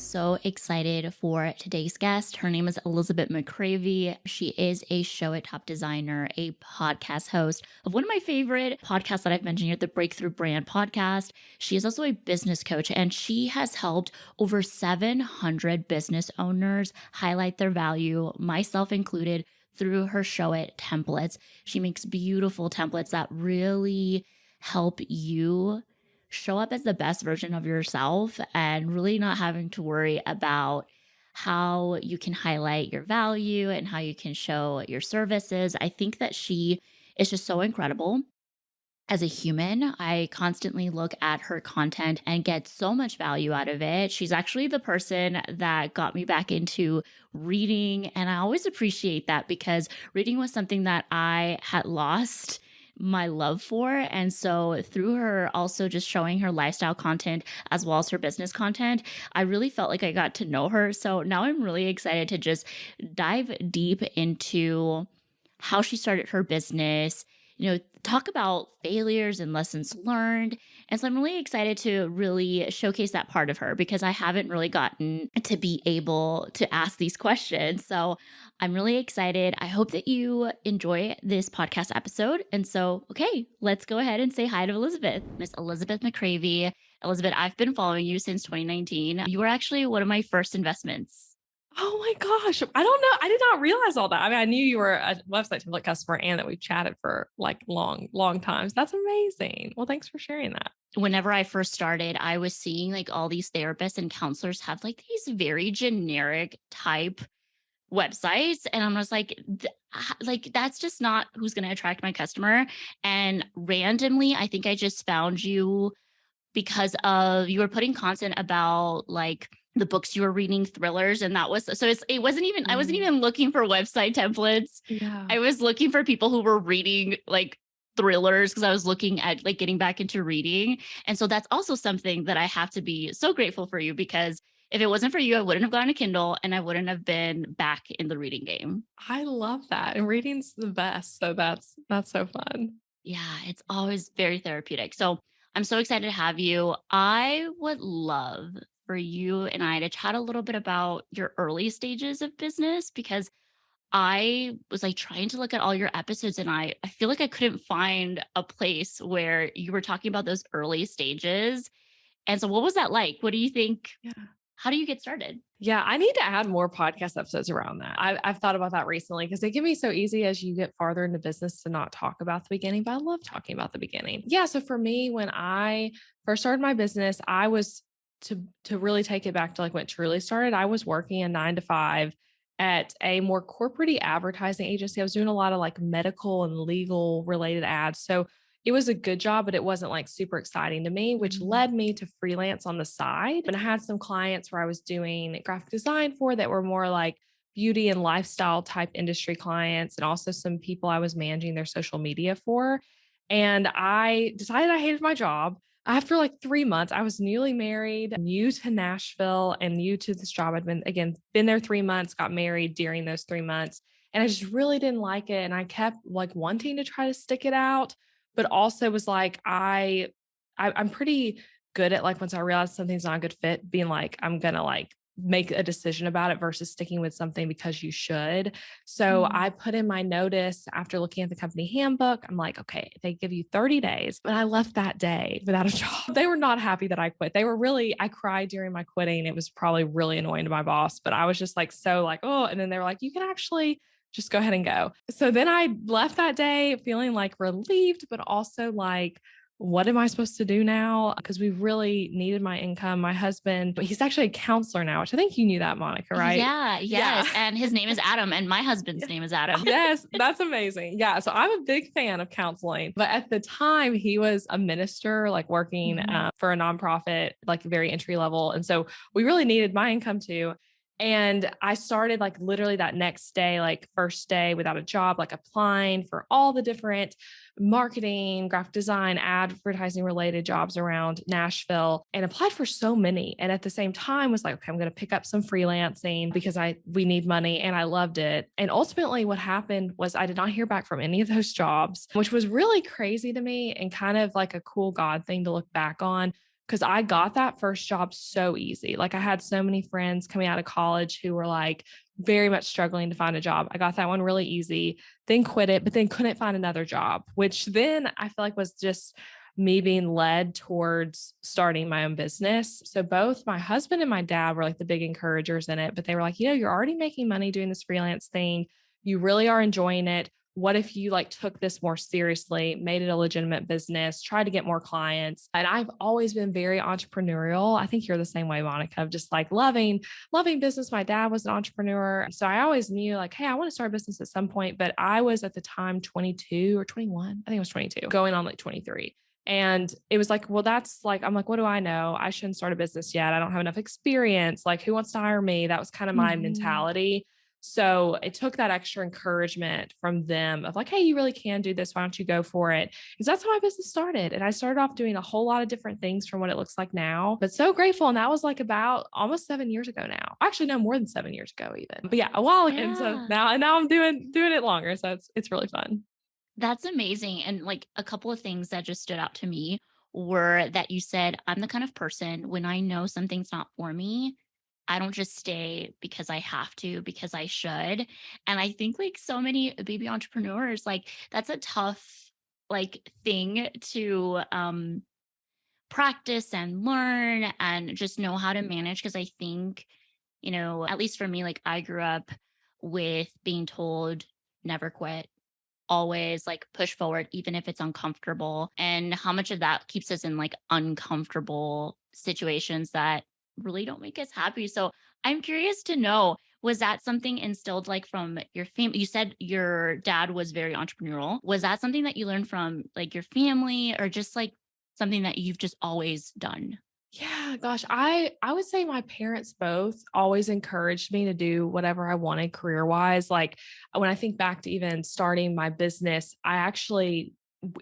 so excited for today's guest. Her name is Elizabeth McCravey. She is a Show It Top designer, a podcast host of one of my favorite podcasts that I've mentioned here, the Breakthrough Brand podcast. She is also a business coach, and she has helped over 700 business owners highlight their value, myself included, through her Show It templates. She makes beautiful templates that really help you show up as the best version of yourself and really not having to worry about how you can highlight your value and how you can show your services. I think that she is just so incredible. As a human, I constantly look at her content and get so much value out of it. She's actually the person that got me back into reading. And I always appreciate that because reading was something that I had lost my love for. And so through her also just showing her lifestyle content as well as her business content, I really felt like I got to know her. So now I'm really excited to just dive deep into how she started her business, talk about failures and lessons learned. And so I'm really excited to really showcase that part of her because I haven't really gotten to be able to ask these questions. So I'm really excited. I hope that you enjoy this podcast episode. And so, okay, let's go ahead and say hi to Elizabeth, Miss Elizabeth McCravey. Elizabeth, I've been following you since 2019. You were actually one of my first investments. Oh my gosh. I don't know. I did not realize all that. I mean, I knew you were a website template customer and that we've chatted for like long times. That's amazing. Well, thanks for sharing that. Whenever I first started, I was seeing like all these therapists and counselors have like these very generic type websites. And I'm just like, that's just not who's going to attract my customer. And randomly, I think I just found you because of you were putting content about like the books you were reading, thrillers, and that was so it wasn't even I wasn't even looking for website templates. Yeah. I was looking for people who were reading like thrillers because I was looking at like getting back into reading. And so that's also something that I have to be so grateful for you because if it wasn't for you, I wouldn't have gotten a Kindle and I wouldn't have been back in the reading game. I love that. And reading's the best. So that's so fun. Yeah, it's always very therapeutic. So I'm so excited to have you. I would love for you and I to chat a little bit about your early stages of business because I was like trying to look at all your episodes and I feel like I couldn't find a place where you were talking about those early stages. And so what was that like? What do you think? Yeah. How do you get started? Yeah, I need to add more podcast episodes around that. I've thought about that recently because it can be so easy as you get farther into business to not talk about the beginning, but I love talking about the beginning. Yeah. So for me, when I first started my business, I was to really take it back to like when it truly started, I was working a 9 to 5 at a more corporate advertising agency. I was doing a lot of like medical and legal related ads. So it was a good job, but it wasn't like super exciting to me, which led me to freelance on the side. And I had some clients where I was doing graphic design for that were more like beauty and lifestyle type industry clients, and also some people I was managing their social media for. And I decided I hated my job. After like 3 months, I was newly married, new to Nashville and new to this job. I'd been there 3 months, got married during those 3 months. And I just really didn't like it. And I kept like wanting to try to stick it out, but also was like, I'm pretty good at like, once I realize something's not a good fit, being like, I'm going to like make a decision about it versus sticking with something because you should. So I put in my notice after looking at the company handbook. I'm like, okay, they give you 30 days, but I left that day without a job. They were not happy that I quit. I cried during my quitting. It was probably really annoying to my boss, but I was just like, so like, oh, and then they were like, you can actually just go ahead and go. So then I left that day feeling like relieved, but also like, what am I supposed to do now? Because we really needed my income. My husband, but he's actually a counselor now, which I think you knew that, Monica, right? Yeah, yes. Yeah. And his name is Adam, and my husband's name is Adam. Yes, that's amazing. Yeah. So I'm a big fan of counseling. But at the time, he was a minister, like working for a nonprofit, like very entry level. And so we really needed my income too. And I started like literally that next day, like first day without a job, like applying for all the different marketing, graphic design, advertising related jobs around Nashville, and applied for so many. And at the same time was like, okay, I'm going to pick up some freelancing because we need money, and I loved it. And ultimately what happened was I did not hear back from any of those jobs, which was really crazy to me and kind of like a cool God thing to look back on. Cause I got that first job so easy. Like I had so many friends coming out of college who were like very much struggling to find a job. I got that one really easy, then quit it, but then couldn't find another job, which then I feel like was just me being led towards starting my own business. So both my husband and my dad were like the big encouragers in it, but they were like, you're already making money doing this freelance thing. You really are enjoying it. What if you like took this more seriously, made it a legitimate business, tried to get more clients? And I've always been very entrepreneurial. I think you're the same way, Monica, of just like loving business. My dad was an entrepreneur. So I always knew like, hey, I want to start a business at some point. But I was at the time 22 or 21. I think I was 22, going on like 23. And it was like, well, that's like, I'm like, what do I know? I shouldn't start a business yet. I don't have enough experience. Like, who wants to hire me? That was kind of my Mhm. mentality. So it took that extra encouragement from them of like, hey, you really can do this. Why don't you go for it? Because that's how my business started. And I started off doing a whole lot of different things from what it looks like now, but so grateful. And that was like about almost 7 years ago now. Actually, no, more than 7 years ago, even. But yeah, a while. And so Yeah. now I'm doing it longer. So it's really fun. That's amazing. And like a couple of things that just stood out to me were that you said, I'm the kind of person when I know something's not for me, I don't just stay because I have to, because I should. And I think like so many baby entrepreneurs, like that's a tough like thing to practice and learn and just know how to manage. Cause I think, at least for me, like I grew up with being told never quit, always like push forward even if it's uncomfortable, and how much of that keeps us in like uncomfortable situations that really don't make us happy. So I'm curious to know, was that something instilled like from your family? You said your dad was very entrepreneurial. Was that something that you learned from like your family, or just like something that you've just always done? Yeah, gosh, I would say my parents both always encouraged me to do whatever I wanted career-wise. Like when I think back to even starting my business, I actually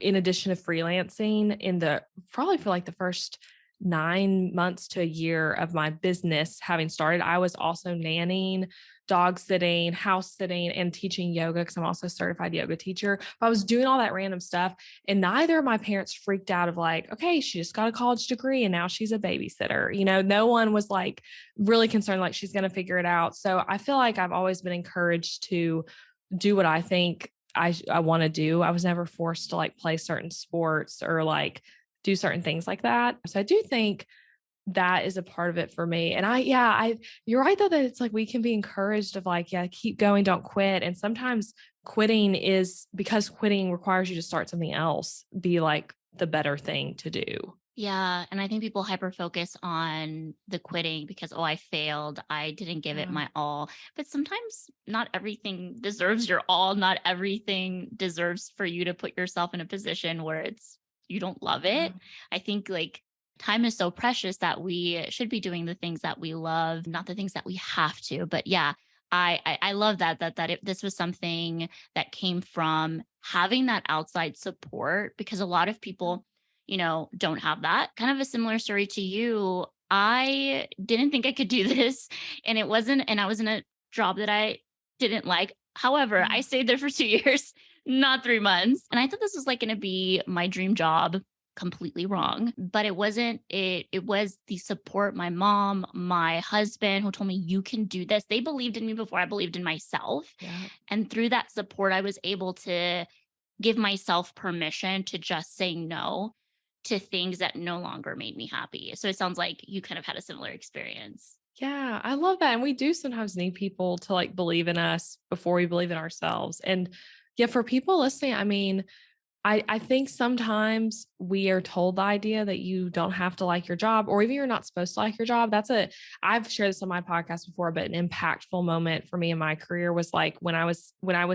in addition to freelancing in the probably for like the first 9 months to a year of my business having started, I was also nannying, dog sitting, house sitting, and teaching yoga because I'm also a certified yoga teacher. But I was doing all that random stuff. And neither of my parents freaked out of like, okay, she just got a college degree and now she's a babysitter. No one was like really concerned, like she's going to figure it out. So I feel like I've always been encouraged to do what I think I want to do. I was never forced to like play certain sports or like do certain things like that. So I do think that is a part of it for me. And you're right though, that it's like we can be encouraged of like, yeah, keep going, don't quit. And sometimes quitting is because quitting requires you to start something else, be like the better thing to do. Yeah, and I think people hyper focus on the quitting because, oh, I failed. I didn't give it Yeah. my all. But sometimes not everything deserves your all. Not everything deserves for you to put yourself in a position where you don't love Yeah. it. I think like time is so precious that we should be doing the things that we love, not the things that we have to. But yeah, I love this was something that came from having that outside support, because a lot of people don't have that. Kind of a similar story to you. I didn't think I could do this, and I was in a job that I didn't like. However, I Yeah. stayed there for 2 years, not 3 months. And I thought this was like going to be my dream job. Completely wrong. But it wasn't. It was the support, my mom, my husband, who told me, you can do this. They believed in me before I believed in myself. Yeah. And through that support, I was able to give myself permission to just say no to things that no longer made me happy. So it sounds like you kind of had a similar experience. Yeah, I love that. And we do sometimes need people to like believe in us before we believe in ourselves. And yeah, for people listening, I mean, I think sometimes we are told the idea that you don't have to like your job or even you're not supposed to like your job. I've shared this on my podcast before, but an impactful moment for me in my career was like when I was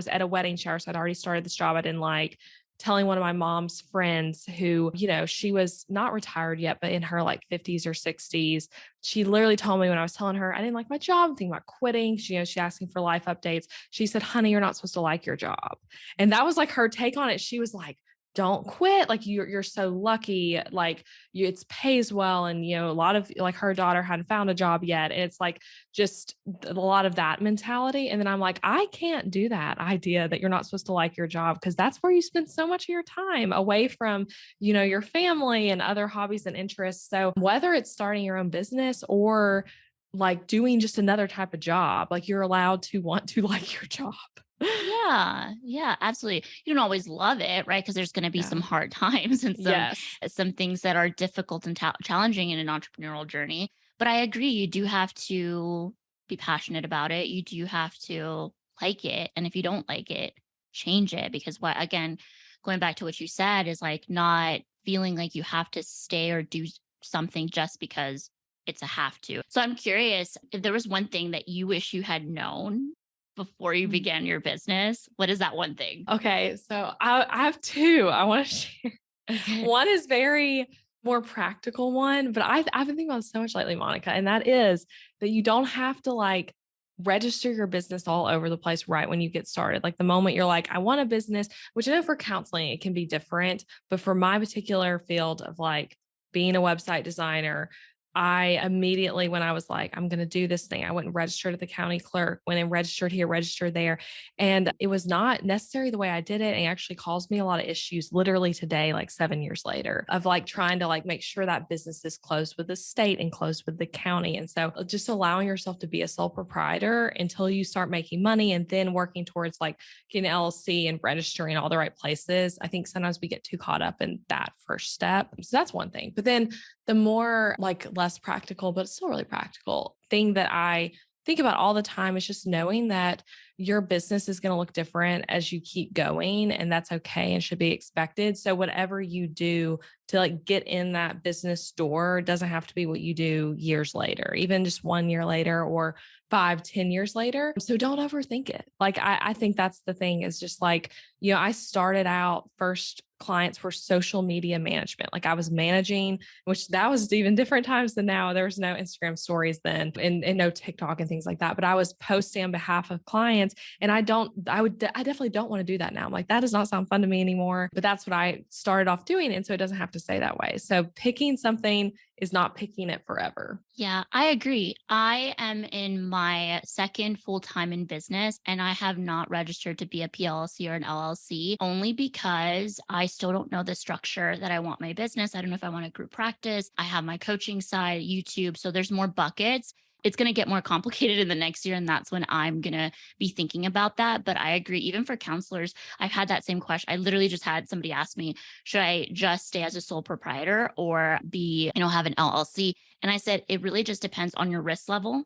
at a wedding shower. So I'd already started this job I didn't like, telling one of my mom's friends who, she was not retired yet, but in her like 50s or 60s. She literally told me when I was telling her I didn't like my job, I'm thinking about quitting. She asked me for life updates. She said, honey, you're not supposed to like your job. And that was like her take on it. She was like, don't quit. Like you're so lucky. Like it's pays well. And, a lot of like her daughter hadn't found a job yet. And it's like just a lot of that mentality. And then I'm like, I can't do that idea that you're not supposed to like your job because that's where you spend so much of your time away from, your family and other hobbies and interests. So whether it's starting your own business or like doing just another type of job, like you're allowed to want to like your job. Yeah, yeah, absolutely. You don't always love it, right? Because there's going to be some Yeah. hard times and Yes. some things that are difficult and challenging in an entrepreneurial journey. But I agree, you do have to be passionate about it. You do have to like it, and if you don't like it, change it. Because what again, going back to what you said, is like not feeling like you have to stay or do something just because it's a have to. So I'm curious if there was one thing that you wish you had known before you began your business? What is that one thing? Okay, so I have two I want to share. Okay. One is very more practical one, but I've been thinking about this so much lately, Monica, and that is that you don't have to like register your business all over the place right when you get started. Like the moment you're like, I want a business, which I know for counseling it can be different, but for my particular field of like being a website designer, I immediately, when I was like, I'm going to do this thing, I went and registered at the county clerk, went and registered here, registered there. And it was not necessarily the way I did it. And it actually caused me a lot of issues literally today, like 7 years later, of like trying to like make sure that business is closed with the state and closed with the county. And so just allowing yourself to be a sole proprietor until you start making money and then working towards like getting an LLC and registering all the right places. I think sometimes we get too caught up in that first step. So that's one thing. But then the more like less practical, but still really practical thing that I think about all the time is just knowing that your business is going to look different as you keep going, and that's okay and should be expected. So whatever you do to like get in that business door doesn't have to be what you do years later, even just 1 year later or 5, 10 years later. So don't overthink it. Like I think that's the thing is just like, I started out first clients for social media management. Like I was managing, which that was even different times than now. There was no Instagram stories then and no TikTok and things like that. But I was posting on behalf of clients. And I definitely don't want to do that now. I'm like, that does not sound fun to me anymore. But that's what I started off doing. And so it doesn't have to stay that way. So picking something is not picking it forever. Yeah, I agree. I am in my second full time in business and I have not registered to be a PLC or an LLC only because I still don't know the structure that I want my business. I don't know if I want a group practice. I have my coaching side, YouTube. So there's more buckets. It's going to get more complicated in the next year. And that's when I'm going to be thinking about that. But I agree, even for counselors, I've had that same question. I literally just had somebody ask me, should I just stay as a sole proprietor or have an LLC? And I said, it really just depends on your risk level.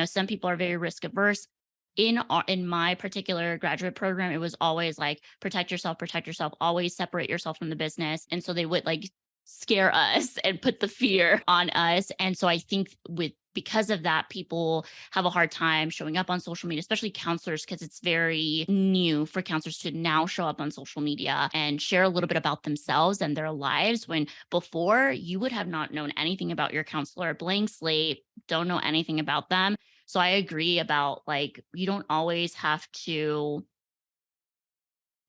Some people are very risk averse. In my particular graduate program, it was always like protect yourself, always separate yourself from the business. And so they would like scare us and put the fear on us. And so I think because of that, people have a hard time showing up on social media, especially counselors, because it's very new for counselors to now show up on social media and share a little bit about themselves and their lives. When before you would have not known anything about your counselor, blank slate, don't know anything about them. So I agree about like, you don't always have to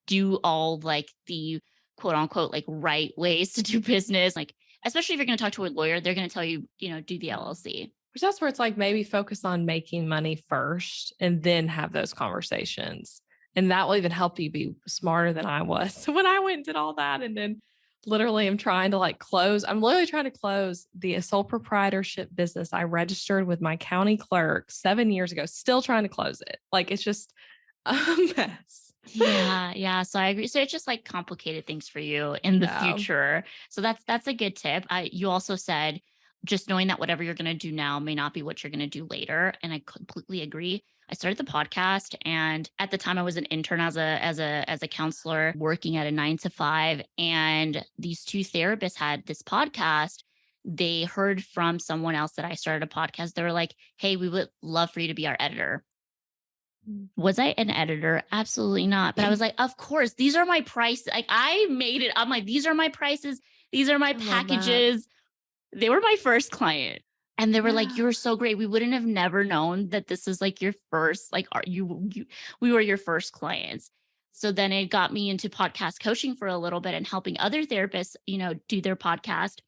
do all like the quote unquote like right ways to do business. Like, especially if you're going to talk to a lawyer, they're going to tell you, do the LLC. Which that's where it's like maybe focus on making money first and then have those conversations. And that will even help you be smarter than I was. So when I went and did all that and then literally I'm trying to like I'm literally trying to close the sole proprietorship business I registered with my county clerk 7 years ago, still trying to close it. Like it's just a mess. Yeah, yeah. So I agree. So it's just like complicated things for you in the Yeah. future. So that's a good tip. You also said just knowing that whatever you're going to do now may not be what you're going to do later, and I completely agree. I started the podcast, and at the time I was an intern as a counselor working at a 9 to 5, and these two therapists had this podcast. They heard from someone else that I started a podcast. They were like, "Hey, we would love for you to be our editor." Was I an editor? Absolutely not. But I was like, of course, these are my prices. Like I made it. I'm like, these are my prices. These are my I love that. packages. They were my first client. And they were like, Yeah. you're so great. We wouldn't have never known that this is like your first, like we were your first clients. So then it got me into podcast coaching for a little bit and helping other therapists, do their podcast.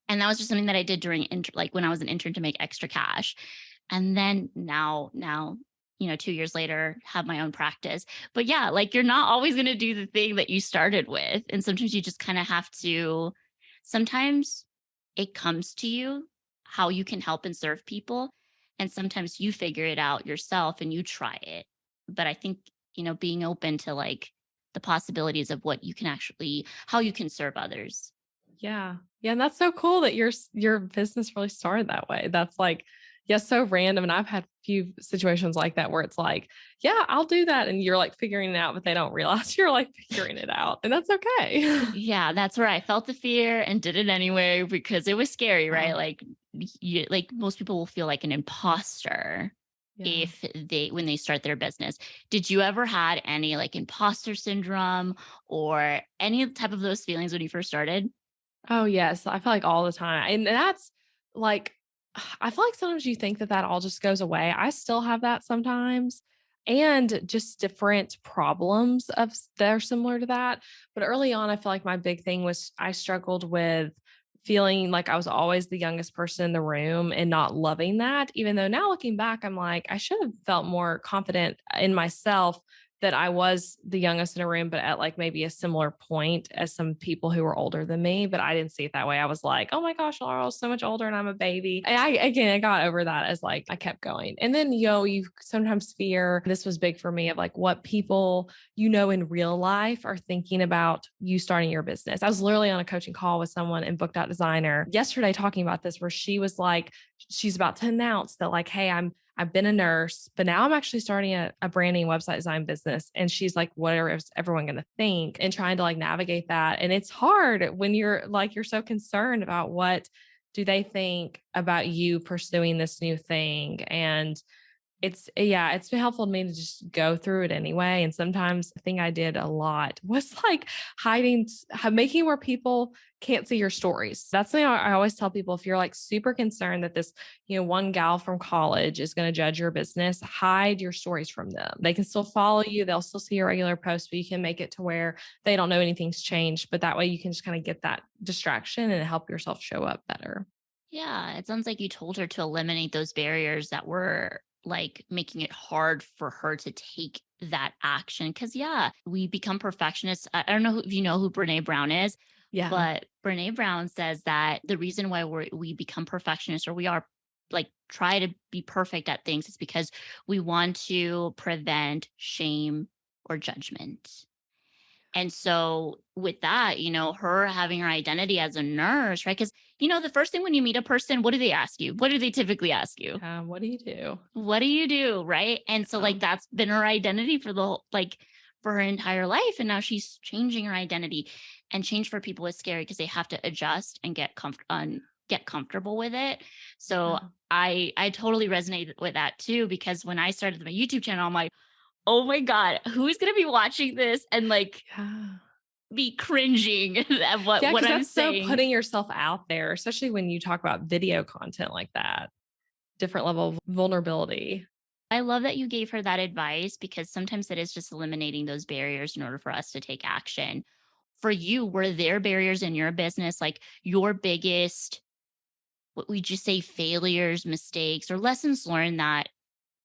And that was just something that I did during like when I was an intern to make extra cash. And then now, 2 years later, have my own practice. But yeah, like you're not always going to do the thing that you started with. And sometimes you just kind of have to, sometimes it comes to you how you can help and serve people. And sometimes you figure it out yourself and you try it. But I think, being open to like the possibilities of what you can actually, how you can serve others. Yeah. Yeah, and that's so cool that your business really started that way. That's like, yeah, so random. And I've had a few situations like that where it's like, yeah, I'll do that. And you're like figuring it out, but they don't realize you're like figuring it out. And that's okay. Yeah, that's where I felt the fear and did it anyway because it was scary, right? Wow. Like like most people will feel like an imposter Yeah. if they when they start their business. Did you ever had any like imposter syndrome or any type of those feelings when you first started? Oh, yes. I feel like all the time. And that's like, I feel like sometimes you think that that all just goes away. I still have that sometimes. And just different problems that are similar to that. But early on, I feel like my big thing was I struggled with feeling like I was always the youngest person in the room and not loving that. Even though now looking back, I'm like, I should have felt more confident in myself that I was the youngest in a room, but at like maybe a similar point as some people who were older than me. But I didn't see it that way. I was like, oh my gosh, Laurel's so much older and I'm a baby. And I got over that as like I kept going. And then, you sometimes fear this was big for me of like what people, in real life are thinking about you starting your business. I was literally on a coaching call with someone in Booked Out Designer yesterday talking about this, where she was like, she's about to announce that, like, hey, I've been a nurse, but now I'm actually starting a branding website design business. And she's like, whatever is everyone going to think, and trying to like navigate that. And it's hard when you're so concerned about what do they think about you pursuing this new thing. And it's been helpful to me to just go through it anyway. And sometimes the thing I did a lot was like making where people can't see your stories. That's the thing I always tell people. If you're like super concerned that this, one gal from college is going to judge your business, hide your stories from them. They can still follow you. They'll still see your regular posts, but you can make it to where they don't know anything's changed. But that way you can just kind of get that distraction and help yourself show up better. Yeah, it sounds like you told her to eliminate those barriers that were like making it hard for her to take that action. Cause yeah, we become perfectionists. I don't know if you know who Brene Brown is, Yeah. but Brene Brown says that the reason why we become perfectionists or we are like try to be perfect at things is because we want to prevent shame or judgment. And so with that, her having her identity as a nurse, right? Because, the first thing when you meet a person, what do they ask you? What do they typically ask you? What do you do? What do you do? Right. And so, like, that's been her identity for the whole, like, for her entire life. And now she's changing her identity. And change for people is scary because they have to adjust and get comfortable with it. So Yeah. I totally resonate with that too, because when I started my YouTube channel, I'm like, oh my God, who's gonna be watching this and like Yeah. be cringing at what Yeah, what because I'm that's so saying. putting yourself out there, especially when you talk about video content like that, different level of vulnerability. I love that you gave her that advice because sometimes it is just eliminating those barriers in order for us to take action. For you, were there barriers in your business, like your biggest, what we just say, failures, mistakes, or lessons learned that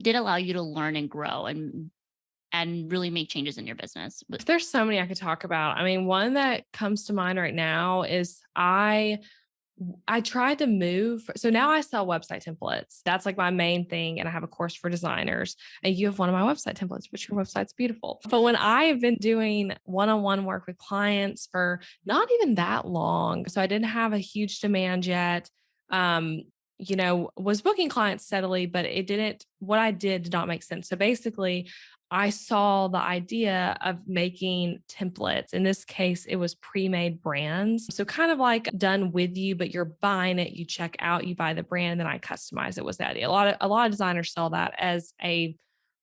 did allow you to learn and grow and really make changes in your business? There's so many I could talk about. I mean, one that comes to mind right now is I tried to move. So now I sell website templates. That's like my main thing. And I have a course for designers. And you have one of my website templates, but your website's beautiful. But when I have been doing one-on-one work with clients for not even that long, so I didn't have a huge demand yet. Um, was booking clients steadily, but what I did not make sense. So basically, I saw the idea of making templates. In this case, it was pre-made brands. So kind of like done with you, but you're buying it, you check out, you buy the brand, and then I customize it was the idea. A lot of designers sell that as a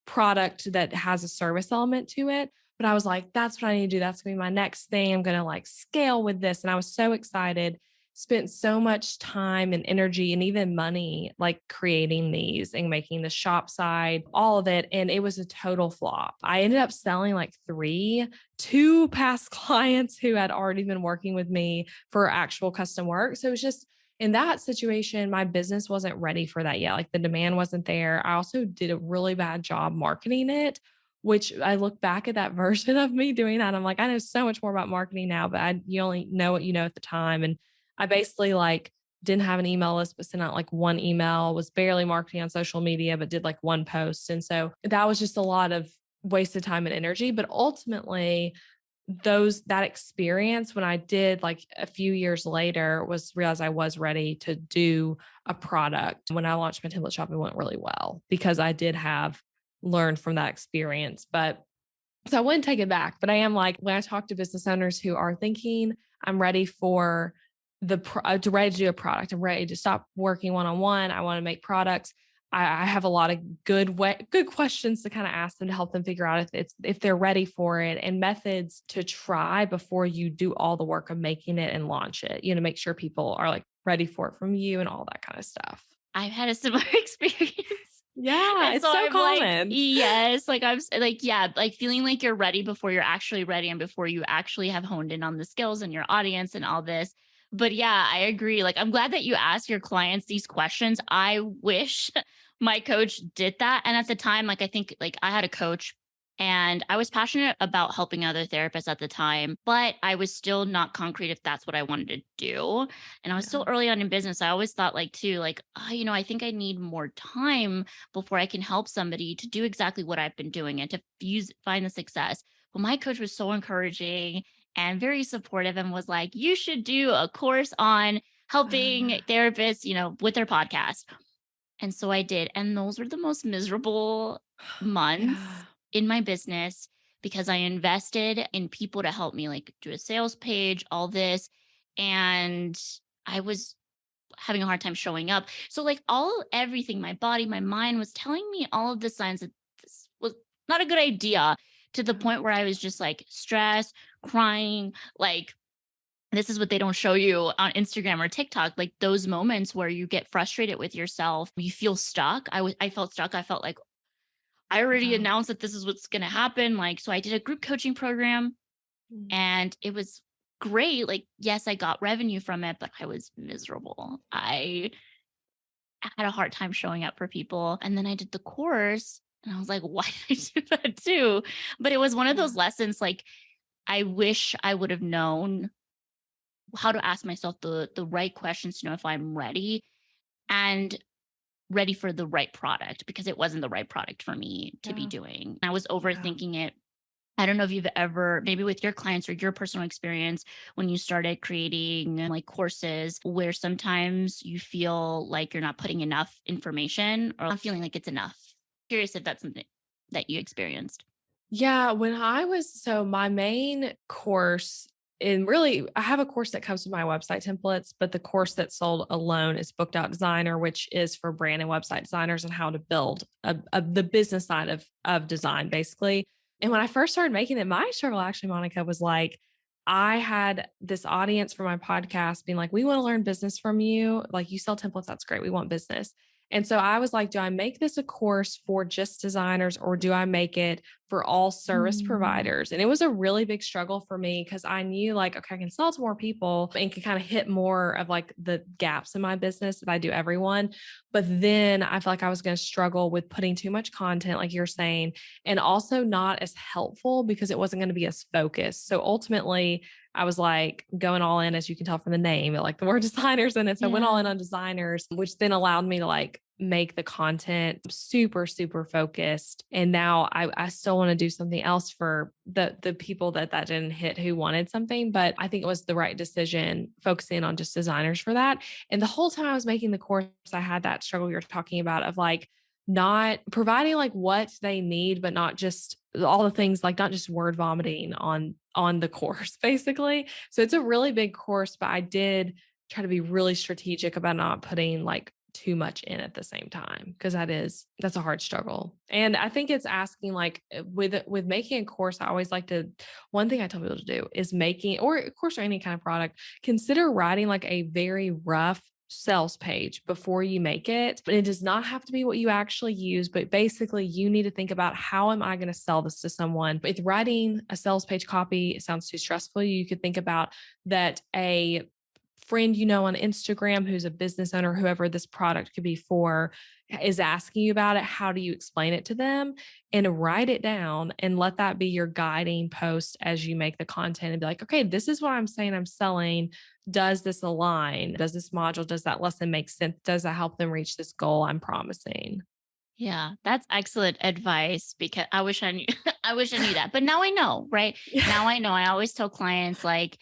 product that has a service element to it. But I was like, that's what I need to do. That's gonna be my next thing. I'm gonna like scale with this. And I was so excited. spent so much time and energy and even money like creating these and making the shop side, all of it. And it was a total flop. I ended up selling like two past clients who had already been working with me for actual custom work. So it was just in that situation, my business wasn't ready for that yet. Like the demand wasn't there. I also did a really bad job marketing it, which I look back at that version of me doing that. I'm like, I know so much more about marketing now, but you only know what you know at the time. And I basically like didn't have an email list, but sent out like one email, was barely marketing on social media, but did like one post. And so that was just a lot of wasted time and energy. But ultimately, that experience when I did like a few years later was realize I was ready to do a product. When I launched my template shop, it went really well because I did have learned from that experience. But so I wouldn't take it back, but I am like, when I talk to business owners who are thinking, I'm ready for ready to do a product. I'm ready to stop working one-on-one. I want to make products. I have a lot of good questions to kind of ask them to help them figure out if they're ready for it, and methods to try before you do all the work of making it and launch it, make sure people are like ready for it from you and all that kind of stuff. I've had a similar experience. Yeah, And it's so so I'm like, common. yes, like like, yeah, like feeling like you're ready before you're actually ready and before you actually have honed in on the skills and your audience and all this. But yeah, I agree. Like, I'm glad that you ask your clients these questions. I wish my coach did that. And at the time, like, I think like I had a coach and I was passionate about helping other therapists at the time, but I was still not concrete if that's what I wanted to do. And I was Yeah. still early on in business. I always thought like too, like, oh, I think I need more time before I can help somebody to do exactly what I've been doing and to find the success. But my coach was so encouraging and very supportive and was like, you should do a course on Oh, helping yeah. therapists, with their podcast. And so I did. And those were the most miserable months Yeah. in my business because I invested in people to help me like do a sales page, all this. And I was having a hard time showing up. So like everything, my body, my mind was telling me all of the signs that this was not a good idea, to the Yeah. point where I was just like stressed, crying, like this is what they don't show you on Instagram or TikTok, like those moments where you get frustrated with yourself, you feel stuck. I felt stuck. I felt like I already Yeah. announced that this is what's going to happen. Like, so I did a group coaching program Mm. and it was great. Like, yes, I got revenue from it, but I was miserable. I had a hard time showing up for people. And then I did the course and I was like, why did I do that too? But it was one of Yeah. those lessons like I wish I would have known how to ask myself the right questions to know if I'm ready and ready for the right product, because it wasn't the right product for me to be Yeah. doing. I was Yeah. overthinking it. I don't know if you've ever, maybe with your clients or your personal experience, when you started creating like courses where sometimes you feel like you're not putting enough information or not feeling like it's enough. Curious if that's something that you experienced. Yeah, so my main course, and really I have a course that comes with my website templates, but the course that's sold alone is Booked Out Designer, which is for brand and website designers and how to build the business side of design, basically. And when I first started making it, my struggle actually, Monica, was like I had this audience for my podcast being like, we want to learn business from you. Like, you sell templates, that's great. We want business. And so I was like, do I make this a course for just designers, or do I make it for all service Mm, providers? And it was a really big struggle for me because I knew like, okay, I can sell to more people and can kind of hit more of like the gaps in my business if I do everyone. But then I felt like I was going to struggle with putting too much content, like you're saying, and also not as helpful because it wasn't going to be as focused. So ultimately, I was like going all in, as you can tell from the name, like the word designers in it. So I went all yeah. in on designers, which then allowed me to like make the content super, super focused. And now I still want to do something else for the people that didn't hit who wanted something. But I think it was the right decision focusing on just designers for that. And the whole time I was making the course, I had that struggle you're talking about of like, not providing like what they need, but not just all the things, like not just word vomiting on the course basically. So it's a really big course, but I did try to be really strategic about not putting like too much in at the same time, because that's a hard struggle. And I think it's asking like with making a course, I always like to one thing I tell people to do is making or a course or any kind of product, consider writing like a very rough sales page before you make it. But it does not have to be what you actually use, but basically you need to think about how am I going to sell this to someone? With writing a sales page copy, it sounds too stressful. You could think about that a friend you know on Instagram who's a business owner, whoever this product could be for, is asking you about it. How do you explain it to them? And write it down and let that be your guiding post as you make the content and be like, okay, this is what I'm saying I'm selling. Does this align? Does this module, does that lesson make sense? Does that help them reach this goal I'm promising? Yeah, that's excellent advice because I wish I knew I wish I knew that. But now I know, right? Yeah. Now I know. I always tell clients like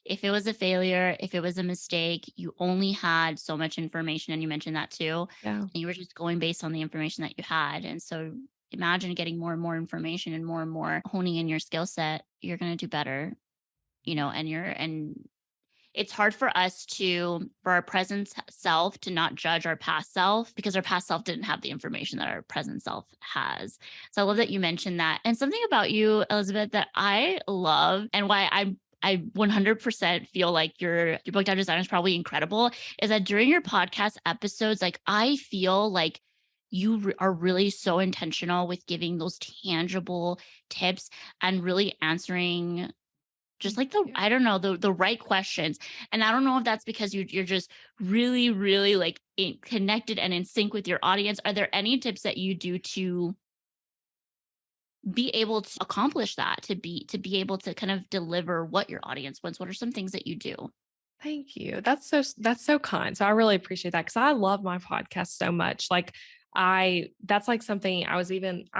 if it was a failure, if it was a mistake, you only had so much information and you mentioned that too. Yeah. And you were just going based on the information that you had. And so imagine getting more and more information and more honing in your skill set, you're going to do better, and it's hard for us for our present self to not judge our past self because our past self didn't have the information that our present self has. So I love that you mentioned that. And something about you, Elizabeth, that I love and why I 100% feel like your book dive design is probably incredible is that during your podcast episodes, like I feel like are really so intentional with giving those tangible tips and really answering just Thank like you. I don't know, the right questions. And I don't know if that's because you're just really, really like connected and in sync with your audience. Are there any tips that you do to be able to accomplish that, to be able to kind of deliver what your audience wants? What are some things that you do? Thank you. That's so kind. So I really appreciate that because I love my podcast so much. Like that's like something I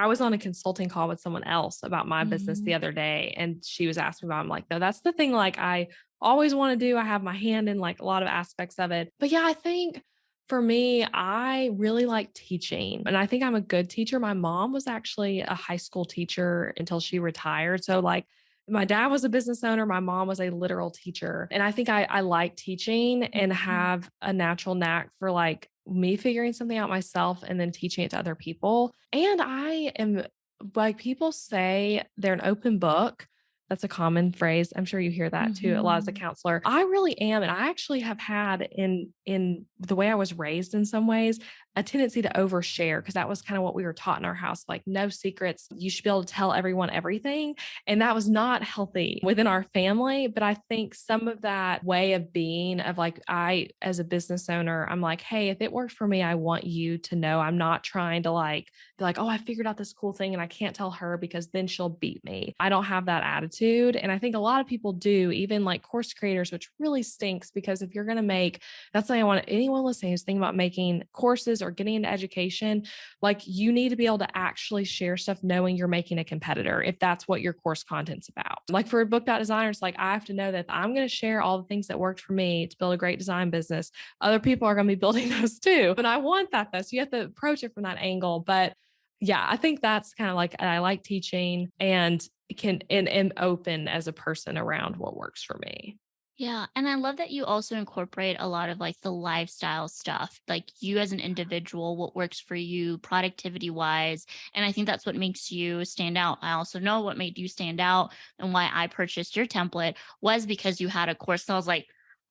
was on a consulting call with someone else about my business the Mhm. other day, and she was asking about. I'm like, no, that's the thing. Like I always want to do. I have my hand in like a lot of aspects of it. But yeah, I think for me, I really like teaching, and I think I'm a good teacher. My mom was actually a high school teacher until she retired. So like my dad was a business owner. My mom was a literal teacher. And I think I like teaching and Mhm. have a natural knack for like me figuring something out myself and then teaching it to other people. And I am like people say they're an open book. That's a common phrase. I'm sure you hear that too a lot as a Mhm. counselor. I really am. And I actually have had in the way I was raised in some ways, a tendency to overshare because that was kind of what we were taught in our house, like no secrets. You should be able to tell everyone everything. And that was not healthy within our family. But I think some of that way of being, of like, as a business owner, I'm like, hey, if it worked for me, I want you to know I'm not trying to like be like, oh, I figured out this cool thing and I can't tell her because then she'll beat me. I don't have that attitude. And I think a lot of people do, even like course creators, which really stinks because if you're going to make, that's something I want anyone listening who's thinking about making courses or getting into education, like you need to be able to actually share stuff knowing you're making a competitor if that's what your course content's about. Like for a book.designers, like I have to know that I'm going to share all the things that worked for me to build a great design business. Other people are going to be building those too. But I want that though. So you have to approach it from that angle. But yeah, I think that's kind of like I like teaching and and open as a person around what works for me. Yeah, and I love that you also incorporate a lot of like the lifestyle stuff, like you as an individual, what works for you productivity wise. And I think that's what makes you stand out. I also know what made you stand out and why I purchased your template was because you had a course. And I was like,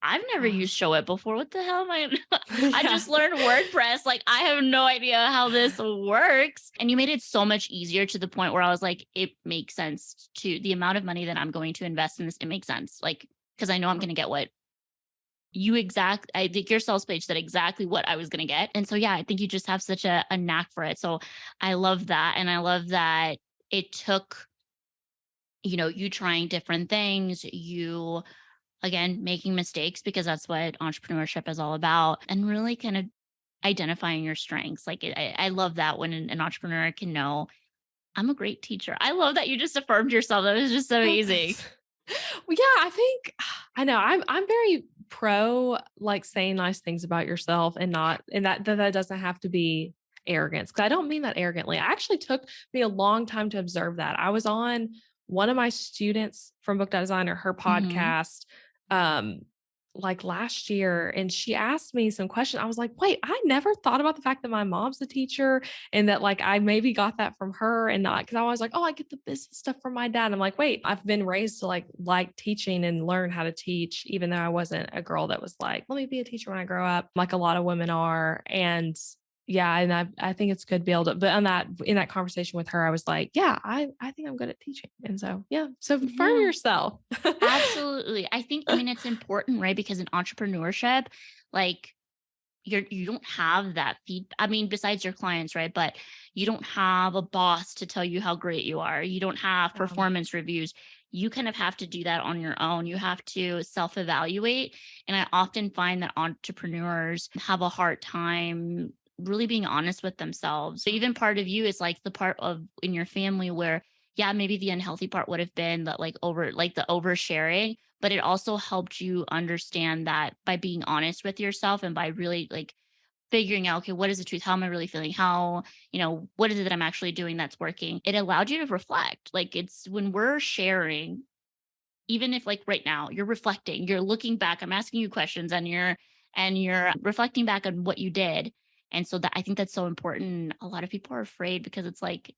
I've never Uh, used Show It before. What the hell am I? I yeah. just learned WordPress. Like, I have no idea how this works. And you made it so much easier to the point where I was like, it makes sense to the amount of money that I'm going to invest in this. It makes sense. Like, because I know I'm going to get what I think your sales page said exactly what I was going to get. And so, yeah, I think you just have such a knack for it. So I love that. And I love that it took, you trying different things, you again, making mistakes because that's what entrepreneurship is all about and really kind of identifying your strengths. Like I love that when an entrepreneur can know I'm a great teacher. I love that you just affirmed yourself. That was just so Oh, easy. thanks. Well, yeah, I think I know I'm very pro like saying nice things about yourself and not and that doesn't have to be arrogance because I don't mean that arrogantly. It actually took me a long time to observe that. I was on one of my students from Book Designer, her Hmm. podcast. Um, like last year and she asked me some questions. I was like, wait, I never thought about the fact that my mom's a teacher and that like I maybe got that from her and not because I was like, oh, I get the business stuff from my dad. I'm like, wait, I've been raised to like teaching and learn how to teach, even though I wasn't a girl that was like, let me be a teacher when I grow up, like a lot of women are. And yeah, and I think it's good to be able to, but on that in that conversation with her, I was like, yeah, I think I'm good at teaching. And so yeah, so affirm Yeah. yourself. Absolutely. I mean, it's important, right? Because in entrepreneurship, like you don't have that I mean, besides your clients, right? But you don't have a boss to tell you how great you are. You don't have Um, performance reviews. You kind of have to do that on your own. You have to self-evaluate. And I often find that entrepreneurs have a hard time really being honest with themselves. So even part of you is like the part of in your family where, yeah, maybe the unhealthy part would have been that like the oversharing, but it also helped you understand that by being honest with yourself and by really like figuring out, okay, what is the truth? How am I really feeling? How, what is it that I'm actually doing that's working? It allowed you to reflect. Like it's when we're sharing, even if like right now you're reflecting, you're looking back, I'm asking you questions and you're reflecting back on what you did. And so that I think that's so important. A lot of people are afraid because it's like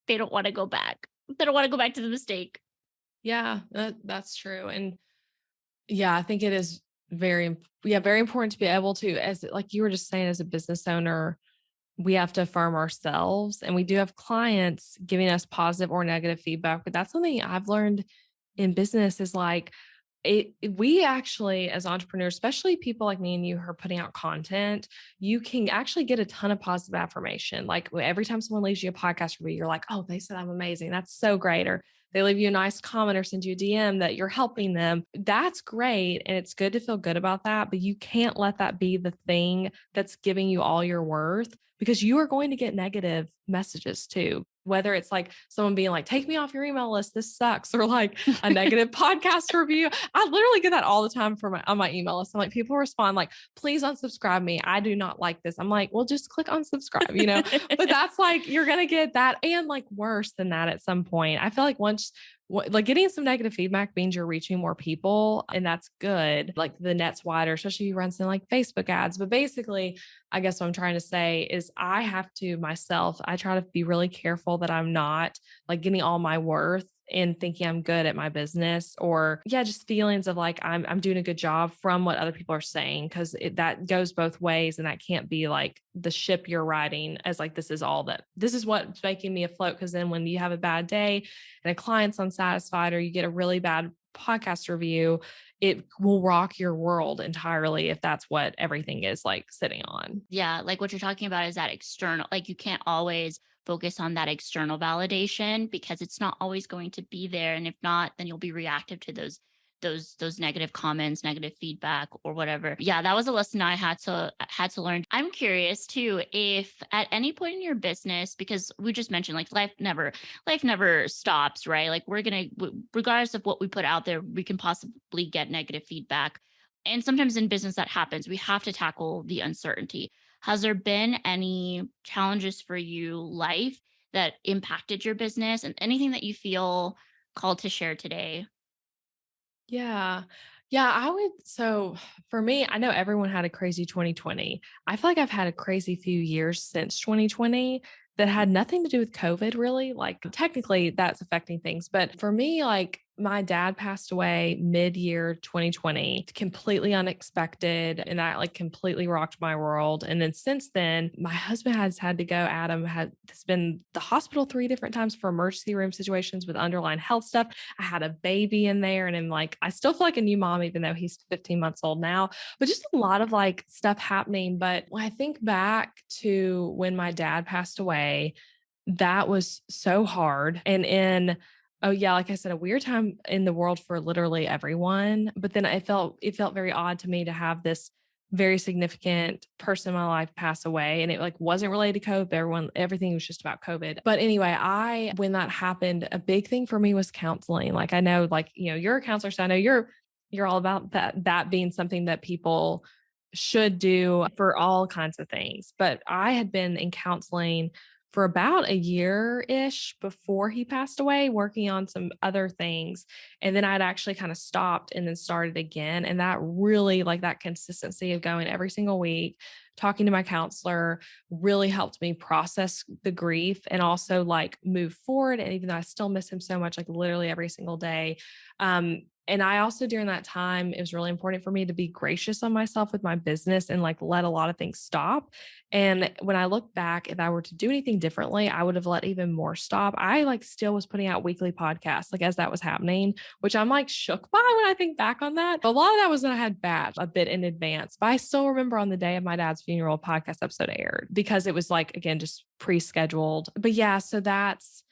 they don't want to go back. They don't want to go back to the mistake. yeah, that's true. And yeah, I think it is very important to be able to, as like you were just saying, as a business owner, we have to affirm ourselves and we do have clients giving us positive or negative feedback. But that's something I've learned in business is like, we actually as entrepreneurs, especially people like me and you who are putting out content, you can actually get a ton of positive affirmation. Like every time someone leaves you a podcast review, you're like, oh, they said I'm amazing, that's so great. Or they leave you a nice comment or send you a DM that you're helping them. That's great, and it's good to feel good about that, but you can't let that be the thing that's giving you all your worth, because you are going to get negative messages too, whether it's like someone being like, take me off your email list, this sucks, or like a negative podcast review. I literally get that all the time on my email list. I'm like, people respond like, please unsubscribe me, I do not like this. I'm like, well, just click unsubscribe. But that's like, you're going to get that. And like worse than that at some point. I feel like once like getting some negative feedback means you're reaching more people, and that's good. Like the net's wider, especially if you run something like Facebook ads. But basically, I guess what I'm trying to say is I have to myself, I try to be really careful that I'm not like getting all my worth and thinking I'm good at my business, or yeah, just feelings of like I'm doing a good job from what other people are saying, because that goes both ways, and that can't be like the ship you're riding as like this is what's making me afloat. Because then when you have a bad day and a client's unsatisfied or you get a really bad podcast review, it will rock your world entirely if that's what everything is like sitting on. Yeah, like what you're talking about is that external, like you can't always focus on that external validation because it's not always going to be there. And if not, then you'll be reactive to those negative comments, negative feedback or whatever. Yeah, that was a lesson I had to learn. I'm curious too, if at any point in your business, because we just mentioned like life never stops, right? Like regardless of what we put out there, we can possibly get negative feedback. And sometimes in business that happens. We have to tackle the uncertainty. Has there been any challenges for you life that impacted your business and anything that you feel called to share today? Yeah. Yeah, so for me, I know everyone had a crazy 2020. I feel like I've had a crazy few years since 2020 that had nothing to do with COVID really. Like technically that's affecting things, but for me, like my dad passed away mid-year 2020, completely unexpected, and that like completely rocked my world. And then since then, my husband has had to go. Adam has been the hospital 3 different times for emergency room situations with underlying health stuff. I had a baby in there, and I'm like, I still feel like a new mom, even though he's 15 months old now, but just a lot of like stuff happening. But when I think back to when my dad passed away, that was so hard. And oh yeah, like I said, a weird time in the world for literally everyone. But then it felt very odd to me to have this very significant person in my life pass away, and it like wasn't related to COVID. Everything was just about COVID. But anyway, when that happened, a big thing for me was counseling. Like I know, like, you're a counselor, so I know you're all about that being something that people should do for all kinds of things. But I had been in counseling for about a year-ish before he passed away, working on some other things. And then I'd actually kind of stopped and then started again. And that really, like that consistency of going every single week, talking to my counselor really helped me process the grief and also like move forward. And even though I still miss him so much, like literally every single day, and I also, during that time, it was really important for me to be gracious on myself with my business and like let a lot of things stop. And when I look back, if I were to do anything differently, I would have let even more stop. I like still was putting out weekly podcasts, like as that was happening, which I'm like shook by when I think back on that. But a lot of that was that I had batched a bit in advance. But I still remember on the day of my dad's funeral, podcast episode aired because it was like, again, just pre-scheduled. But yeah, so that's,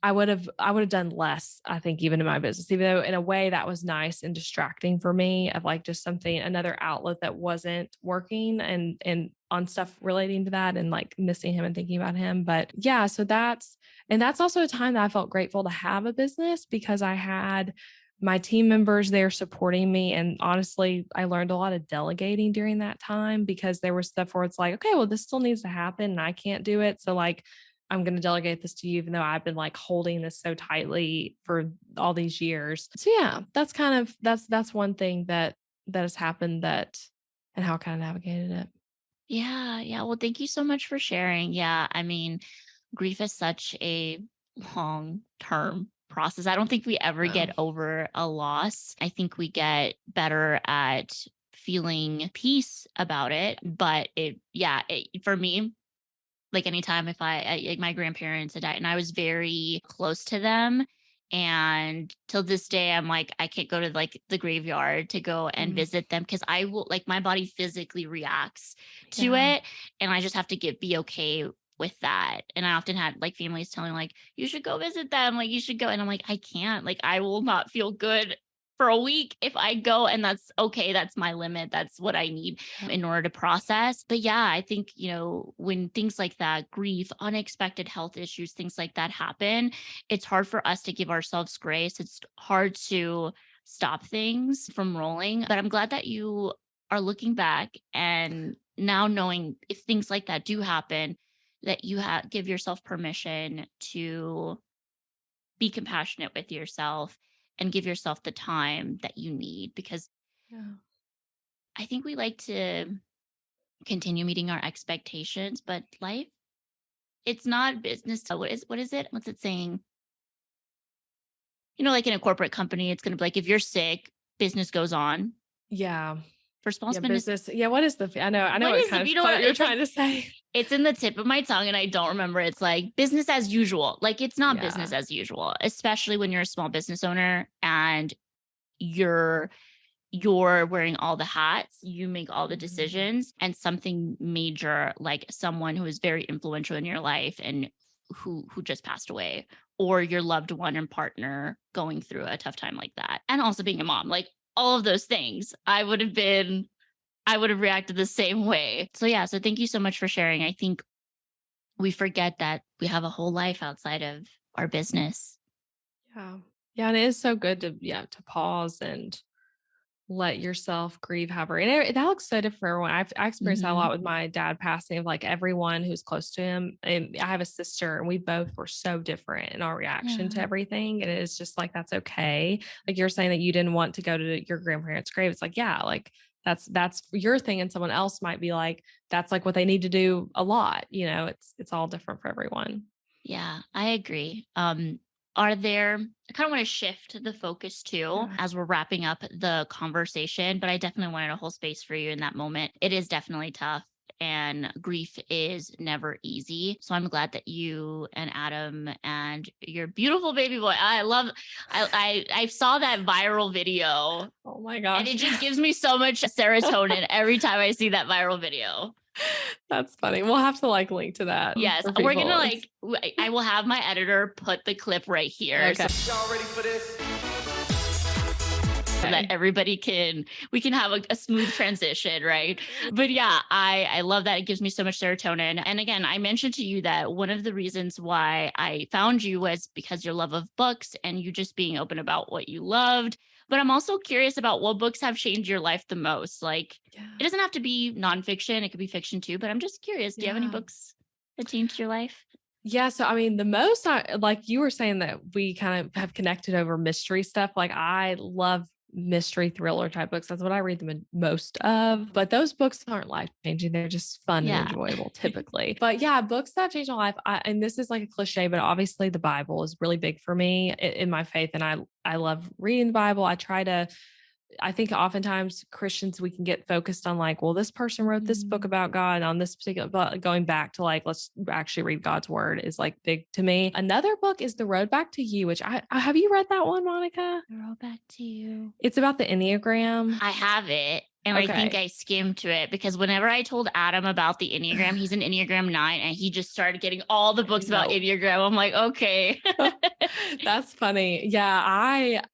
I would have done less, I think, even in my business, even though in a way that was nice and distracting for me of like just something, another outlet that wasn't working and on stuff relating to that and like missing him and thinking about him. But yeah, so that's also a time that I felt grateful to have a business because I had my team members there supporting me. And honestly, I learned a lot of delegating during that time because there was stuff where it's like, okay, well, this still needs to happen and I can't do it. So like I'm going to delegate this to you, even though I've been like holding this so tightly for all these years. So yeah, that's kind of, that's one thing that has happened that, and how I kind of navigated it. Yeah, yeah. Well, thank you so much for sharing. Yeah, I mean, grief is such a long-term process. I don't think we ever Wow. get over a loss. I think we get better at feeling peace about it, but for me, like anytime if like my grandparents had died and I was very close to them. And till this day, I'm like, I can't go to like the graveyard to go and Mm, visit them because I will like my body physically reacts to yeah. it. And I just have to be okay with that. And I often had like families telling like, you should go visit them, like you should go. And I'm like, I can't, like I will not feel good for a week if I go, and that's okay. That's my limit. That's what I need Yeah. in order to process. But yeah, I think, when things like that, grief, unexpected health issues, things like that happen, it's hard for us to give ourselves grace. It's hard to stop things from rolling. But I'm glad that you are looking back and now knowing if things like that do happen, that you give yourself permission to be compassionate with yourself and give yourself the time that you need because Yeah. I think we like to continue meeting our expectations, but life, it's not business. What is it? What's it saying? Like in a corporate company, it's gonna be like if you're sick, business goes on. Yeah. For small Yeah. business, Business. Yeah. What is the, I know what what is kind it? of What you're it's like trying to say. it's in the tip of my tongue and I don't remember. It's like business as usual. Like it's not business Yeah. as usual, especially when you're a small business owner and you're you're wearing all the hats, you make all the Mhm. decisions, and something major like someone who is very influential in your life and who just passed away, or your loved one and partner going through a tough time like that. And also being a mom, like all of those things, I would have reacted the same way. So yeah, so thank you so much for sharing. I think we forget that we have a whole life outside of our business. Yeah. Yeah. And it is so good to, yeah, to pause and let yourself grieve however. And that looks so different for everyone. I experienced that a Mhm. lot with my dad passing of like everyone who's close to him. And I have a sister and we both were so different in our reaction to Yeah. everything. And it's just like, that's okay. Like you're saying that you didn't want to go to your grandparents' grave. It's like, yeah, like that's your thing. And someone else might be like, that's like what they need to do a lot. It's all different for everyone. Yeah, I agree. Are there, I kind of want to shift the focus too Yeah. as we're wrapping up the conversation, but I definitely wanted a whole space for you in that moment. It is definitely tough and grief is never easy. So I'm glad that you and Adam and your beautiful baby boy, I saw that viral video Oh my and gosh. it Yeah. just gives me so much serotonin every time I see that viral video. That's funny. We'll have to like link to that Yes, for we're gonna people. I will have my editor put the clip right here Okay. so Y'all ready for this? that Okay. everybody we can have a smooth transition, right? But yeah, I love that. It gives me so much serotonin. And again, I mentioned to you that one of the reasons why I found you was because your love of books and you just being open about what you loved. But I'm also curious about what books have changed your life the most. Like Yeah. it doesn't have to be nonfiction, it could be fiction too, but I'm just curious. Do you have any Yeah. books that changed your life? Yeah, so I mean, the most I like you were saying that we kind of have connected over mystery stuff. Like I love mystery thriller type books. That's what I read the most of. But those books aren't life changing. They're just fun and Yeah. enjoyable typically. But yeah, books that changed my life. And this is like a cliche, but obviously the Bible is really big for me in my faith. And I love reading the Bible. I think oftentimes Christians, we can get focused on like, well, this person wrote this book Mm. about God on this particular, but going back to like, let's actually read God's word is like big to me. Another book is The Road Back to You, which I have you read that one, Monica? Throw back to you. It's about the Enneagram. I have it. And I think Okay. I skimmed to it because whenever I told Adam about the Enneagram, he's an Enneagram 9 and he just started getting all the books about No. Enneagram. I'm like, okay. That's funny. Yeah,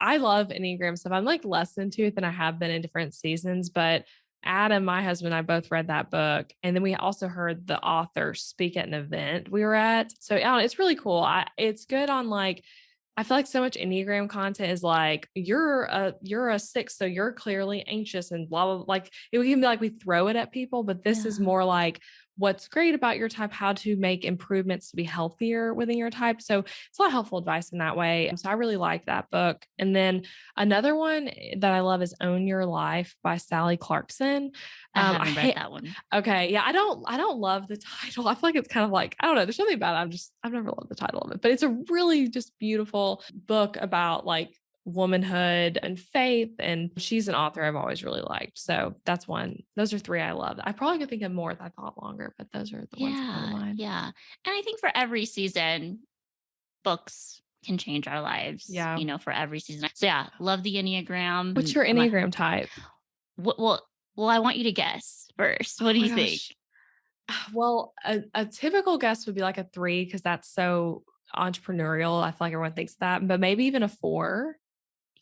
I love Enneagram stuff. I'm like less into it than I have been in different seasons, but Adam, my husband, and I both read that book. And then we also heard the author speak at an event we were at. So it's really cool. It's good on like I feel like so much Enneagram content is like, you're a 6, so you're clearly anxious and blah, blah, blah. Like it can be like we throw it at people, but this is Yeah. more like what's great about your type, how to make improvements to be healthier within your type. So it's a lot of helpful advice in that way. So I really like that book. And then another one that I love is Own Your Life by Sally Clarkson. I I haven't read hate that one. Okay. Yeah. I don't love the title. I feel like it's kind of like, I don't know. There's something about it. I've never loved the title of it, but it's a really just beautiful book about like womanhood and faith. And she's an author I've always really liked. So that's one. Those are three I love. I probably could think of more if I thought longer, but those are the ones that come to Yeah. mind. Yeah. And I think for every season, books can change our lives, Yeah. for every season. So yeah, love the Enneagram. What's your I'm a, Enneagram type? wh- well, well, I want you to guess first. What Oh do my you think? gosh. Well, a typical guess would be like a 3 because that's so entrepreneurial. I feel like everyone thinks that, but maybe even a 4.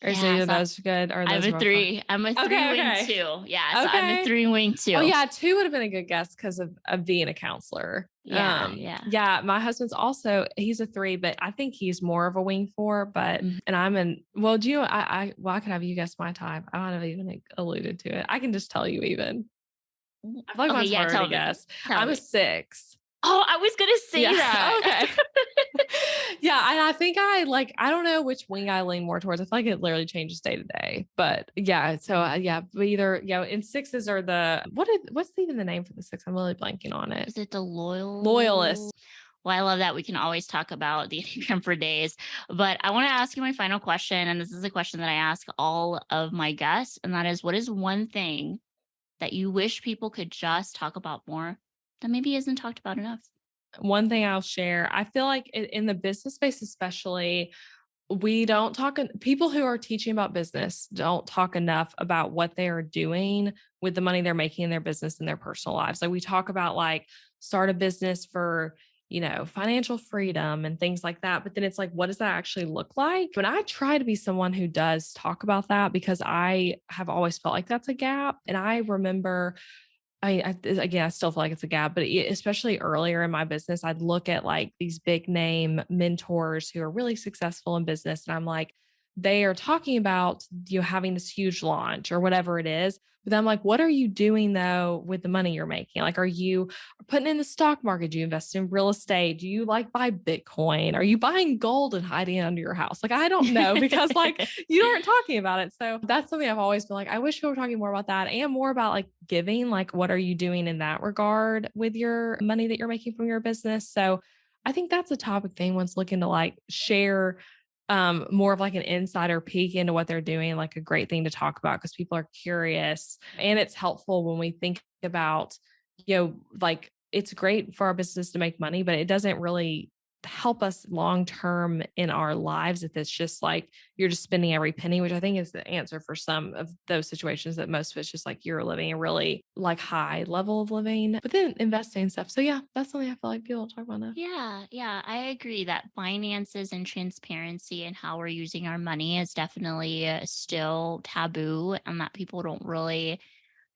Or is Yeah. either of So those good or are I'm those a both fine? 3. I'm a 3 Okay, wing okay. 2. Yeah. So I'm a Okay. 3 wing Oh 2. yeah, 2 would have been a good guess because of being a counselor. Yeah. Yeah. Yeah, my husband's also he's a 3, but I think he's more of a wing 4, but Mhm. and I'm an well, do you well, I could have you guess my type. I might have even like, alluded to it. I can just tell you even. I feel like Okay. mine's Yeah. harder to Tell me. guess. Tell I'm a me. 6. Oh, I was going to say Yeah. that. Okay. Yeah, and I think I don't know which wing I lean more towards. I feel like it literally changes day to day. But yeah, so yeah, but either and 6s are what's even the name for the 6? I'm really blanking on it. Is it the loyal? Loyalists. Well, I love that we can always talk about the Enneagram for days. But I want to ask you my final question. And this is a question that I ask all of my guests. And that is, what is one thing that you wish people could just talk about more that maybe isn't talked about enough? One thing I'll share, I feel like in the business space, especially, we don't talk, people who are teaching about business don't talk enough about what they are doing with the money they're making in their business and their personal lives. Like we talk about like start a business for, financial freedom and things like that. But then it's like, what does that actually look like? But I try to be someone who does talk about that because I have always felt like that's a gap. And I remember again, I still feel like it's a gap, but especially earlier in my business, I'd look at like these big name mentors who are really successful in business. And I'm like, they are talking about you having this huge launch or whatever it is. But I'm like, what are you doing though with the money you're making? Like, are you putting in the stock market? Do you invest in real estate? Do you like buy Bitcoin? Are you buying gold and hiding it under your house? Like, I don't know because like you aren't talking about it. So that's something I've always been like, I wish people were talking more about that and more about like giving, like, what are you doing in that regard with your money that you're making from your business? So I think that's a topic thing one's looking to like share more of like an insider peek into what they're doing, like a great thing to talk about because people are curious and it's helpful when we think about, like it's great for our business to make money, but it doesn't really help us long term in our lives if it's just like you're just spending every penny, which I think is the answer for some of those situations that most of it's just like you're living a really like high level of living, but then investing and stuff. So yeah, that's something I feel like people don't talk about enough. Yeah, yeah, I agree that finances and transparency and how we're using our money is definitely still taboo and that people don't really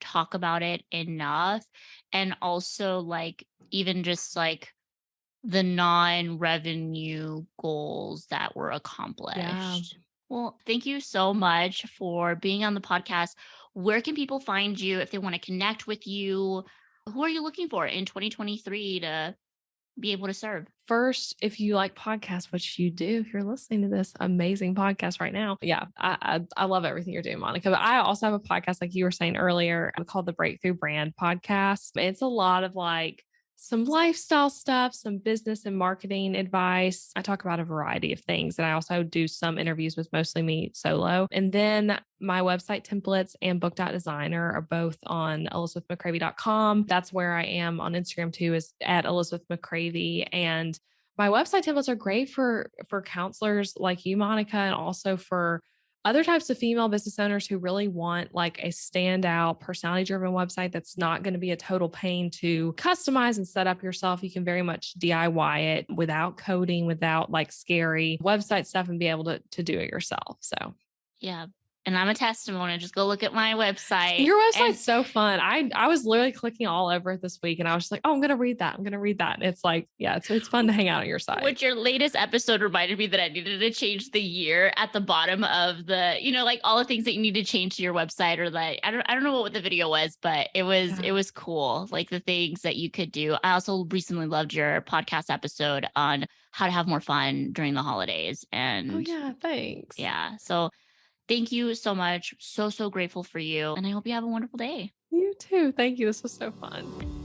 talk about it enough. And also, like, even just like the non revenue goals that were Yeah. accomplished. Well, thank you so much for being on the podcast. Where can people find you if they want to connect with you? Who are you looking for in 2023 to be able to serve. First, if you like podcasts, which you do, if you're listening to this amazing podcast right now, yeah, I love everything you're doing, Monica. But I also have a podcast, like you were saying earlier, called the Breakthrough Brand Podcast. It's a lot of like some lifestyle stuff, some business and marketing advice. I talk about a variety of things. And I also do some interviews with mostly me solo. And then my website templates and book.designer are both on elizabethmccravy.com. That's where I am on Instagram too, is at Elizabeth McCravy. And my website templates are great for counselors like you, Monica, and also for other types of female business owners who really want like a standout personality driven website that's not going to be a total pain to customize and set up yourself. You can very much DIY it without coding, without like scary website stuff, and be able to do it yourself. So Yeah. And I'm a testimony. Just go look at my website. your And website's so fun. I was literally clicking all over it this week, and I was just like, oh, I'm gonna read that. I'm gonna read that. And it's like, yeah, it's fun to hang out on your site. which your latest episode reminded me that I needed to change the year at the bottom of the, like all the things that you need to change to your website, or like I don't know what the video was, but it was cool. Like the things that you could do. I also recently loved your podcast episode on how to have more fun during the holidays. Oh And yeah, thanks. yeah. So thank you so much. So, so grateful for you. And I hope you have a wonderful day. You too. Thank you. This was so fun.